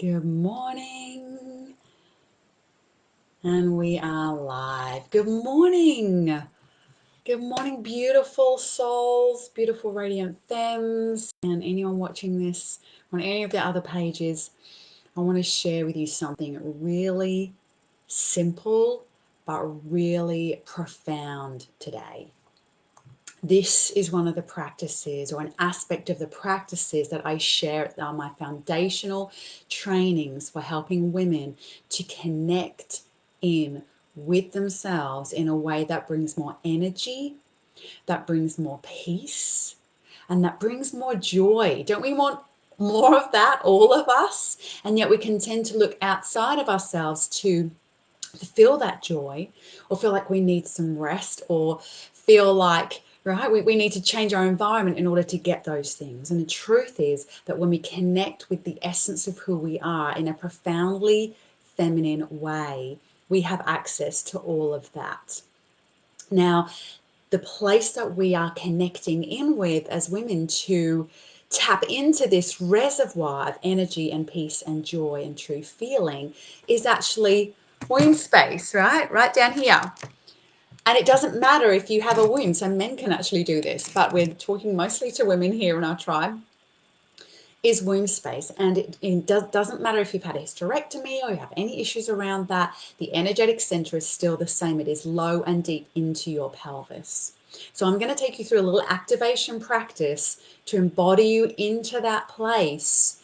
Good morning. And we are live. Good morning. Good morning, beautiful souls, beautiful radiant femmes, and anyone watching this on any of the other pages. I want to share with you something really simple but really profound today. This is one of the practices or an aspect of the practices that I share at my foundational trainings for helping women to connect in with themselves in a way that brings more energy, that brings more peace, and that brings more joy. Don't we want more of that, all of us? And yet we can tend to look outside of ourselves to feel that joy, or feel like we need some rest, or feel like we need to change our environment in order to get those things. And the truth is that when we connect with the essence of who we are in a profoundly feminine way, we have access to all of that. Now, the place that we are connecting in with as women to tap into this reservoir of energy and peace and joy and true feeling is actually womb space, right down here. And it doesn't matter if you have a womb, so men can actually do this, but we're talking mostly to women here in our tribe, is womb space. And it doesn't matter if you've had a hysterectomy or you have any issues around that, the energetic center is still the same. It is low and deep into your pelvis. So I'm going to take you through a little activation practice to embody you into that place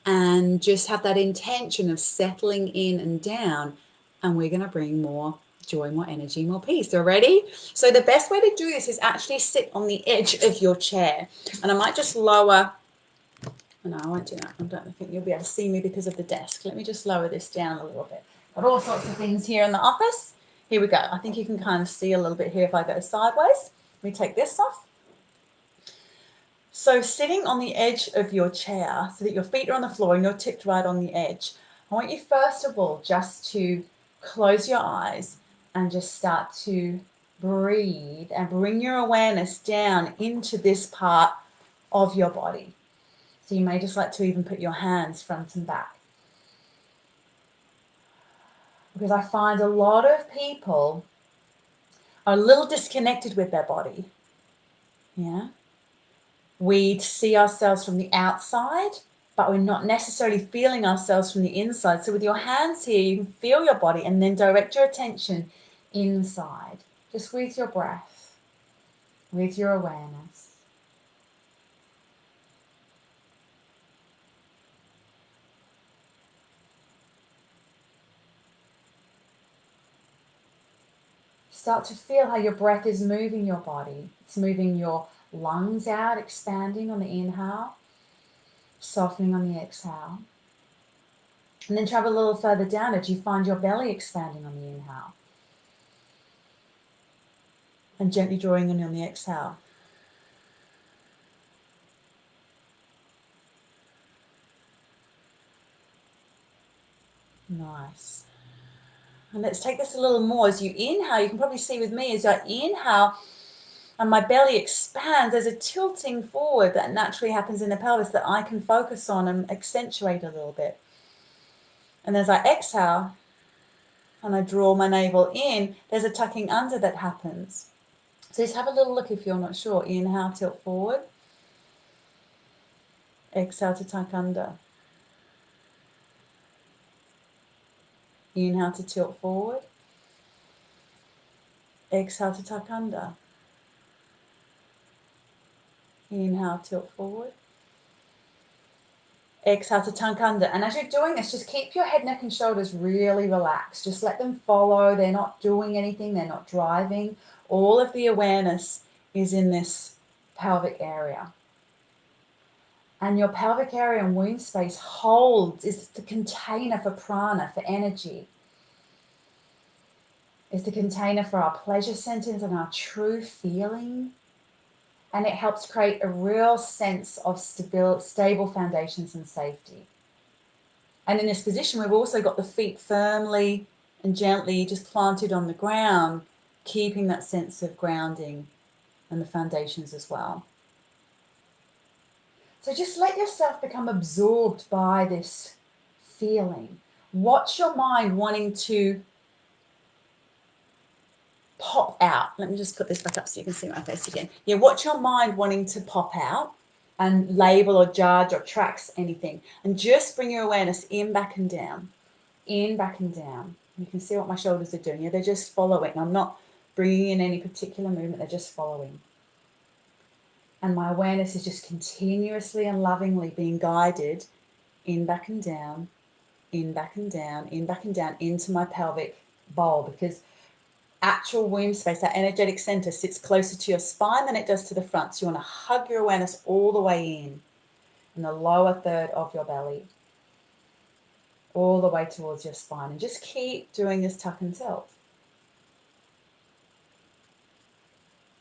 and just have that intention of settling in and down. And we're going to bring more joy, more energy, more peace. So ready? So the best way to do this is actually sit on the edge of your chair. And I might just lower. No, I won't do that. I don't think you'll be able to see me because of the desk. Let me just lower this down a little bit. Got all sorts of things here in the office. Here we go. I think you can kind of see a little bit here if I go sideways. Let me take this off. So sitting on the edge of your chair so that your feet are on the floor and you're tipped right on the edge, I want you first of all just to close your eyes and just start to breathe and bring your awareness down into this part of your body. So you may just like to even put your hands front and back. Because I find a lot of people are a little disconnected with their body. Yeah. We see ourselves from the outside, but we're not necessarily feeling ourselves from the inside. So with your hands here, you can feel your body and then direct your attention inside, just with your breath, with your awareness. Start to feel how your breath is moving your body. It's moving your lungs out, expanding on the inhale, softening on the exhale. And then travel a little further down as you find your belly expanding on the inhale. And gently drawing in on the exhale. Nice. And let's take this a little more. As you inhale, you can probably see with me, as I inhale and my belly expands, there's a tilting forward that naturally happens in the pelvis that I can focus on and accentuate a little bit. And as I exhale and I draw my navel in, there's a tucking under that happens. So just have a little look if you're not sure. Inhale, tilt forward. Exhale to tuck under. Inhale to tilt forward. Exhale to tuck under. Inhale, tilt forward. Exhale to tuck under. And as you're doing this, just keep your head, neck, and shoulders really relaxed. Just let them follow. They're not doing anything. They're not driving. All of the awareness is in this pelvic area. And your pelvic area and womb space is the container for prana, for energy. It's the container for our pleasure centers and our true feeling. And it helps create a real sense of stable foundations and safety. And in this position, we've also got the feet firmly and gently just planted on the ground, keeping that sense of grounding and the foundations as well. So just let yourself become absorbed by this feeling? What's your mind wanting to pop out? Let me just put this back up so you can see my face again. Yeah, what's your mind wanting to pop out and label or judge or tracks anything? And just bring your awareness in, back and down, in, back and down. You can see what my shoulders are doing. Yeah, they're just following. I'm not bringing in any particular movement. They're just following. And my awareness is just continuously and lovingly being guided in, back and down, in, back and down, in, back and down into my pelvic bowl, because actual womb space, that energetic center, sits closer to your spine than it does to the front. So you want to hug your awareness all the way in the lower third of your belly, all the way towards your spine. And just keep doing this tuck and tilt.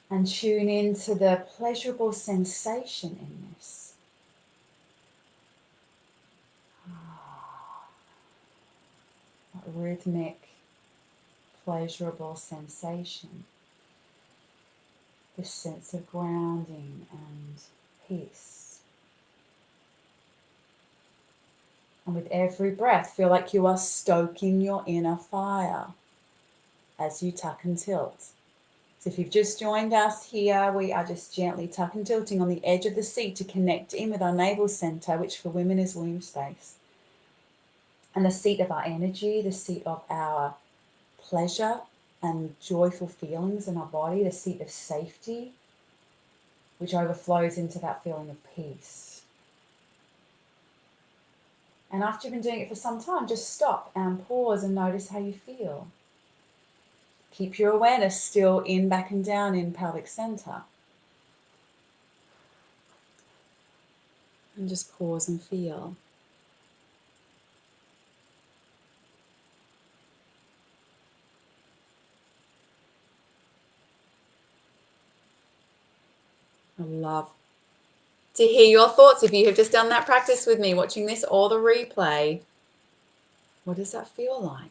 And tune into the pleasurable sensation in this. That rhythmic, pleasurable sensation. This sense of grounding and peace. And with every breath, feel like you are stoking your inner fire as you tuck and tilt. So if you've just joined us here, we are just gently tuck and tilting on the edge of the seat to connect in with our navel center, which for women is womb space. And the seat of our energy, the seat of our pleasure and joyful feelings in our body, the seat of safety, which overflows into that feeling of peace. And after you've been doing it for some time, just stop and pause and notice how you feel. Keep your awareness still in, back and down in pelvic center. And just pause and feel. I love to hear your thoughts. If you have just done that practice with me, watching this or the replay, what does that feel like?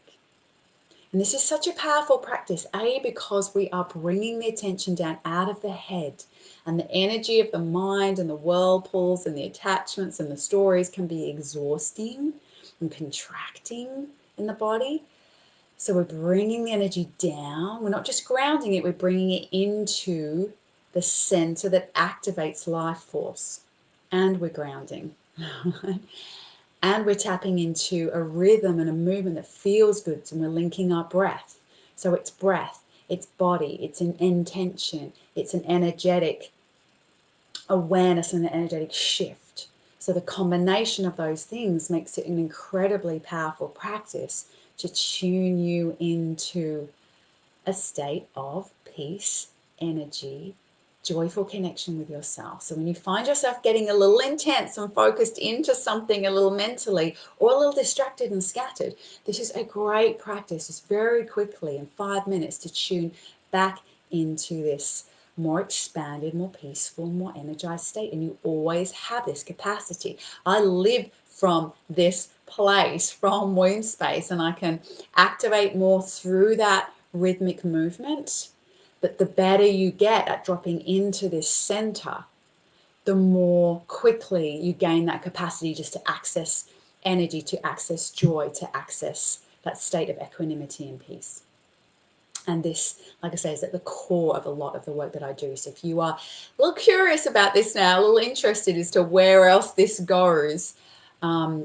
And this is such a powerful practice, because we are bringing the attention down out of the head, and the energy of the mind and the whirlpools and the attachments and the stories can be exhausting and contracting in the body. So we're bringing the energy down. We're not just grounding it, we're bringing it into the center that activates life force. And we're grounding. And we're tapping into a rhythm and a movement that feels good, and we're linking our breath. So it's breath, it's body, it's an intention, it's an energetic awareness and an energetic shift. So the combination of those things makes it an incredibly powerful practice to tune you into a state of peace, energy, joyful connection with yourself. So when you find yourself getting a little intense and focused into something a little mentally, or a little distracted and scattered, this is a great practice, just very quickly in 5 minutes, to tune back into this more expanded, more peaceful, more energized state. And you always have this capacity. I live from this place, from womb space, and I can activate more through that rhythmic movement. But the better you get at dropping into this center, the more quickly you gain that capacity just to access energy, to access joy, to access that state of equanimity and peace. And this, like I say, is at the core of a lot of the work that I do. So if you are a little curious about this now, a little interested as to where else this goes,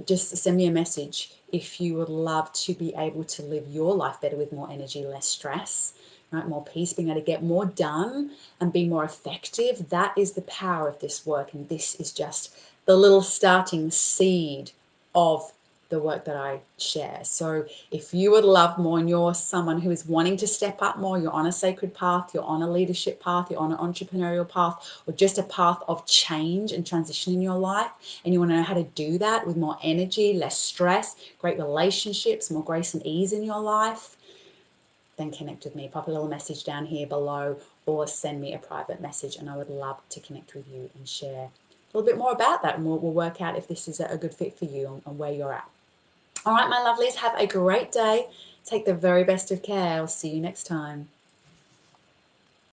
just send me a message if you would love to be able to live your life better with more energy, less stress, right? More peace, being able to get more done and be more effective. That is the power of this work. And this is just the little starting seed of the work that I share. So if you would love more and you're someone who is wanting to step up more, you're on a sacred path, you're on a leadership path, you're on an entrepreneurial path, or just a path of change and transition in your life, and you want to know how to do that with more energy, less stress, great relationships, more grace and ease in your life, then connect with me. Pop a little message down here below, or send me a private message, and I would love to connect with you and share a little bit more about that, and we'll work out if this is a good fit for you and where you're at. All right, my lovelies, have a great day. Take the very best of care. I'll see you next time.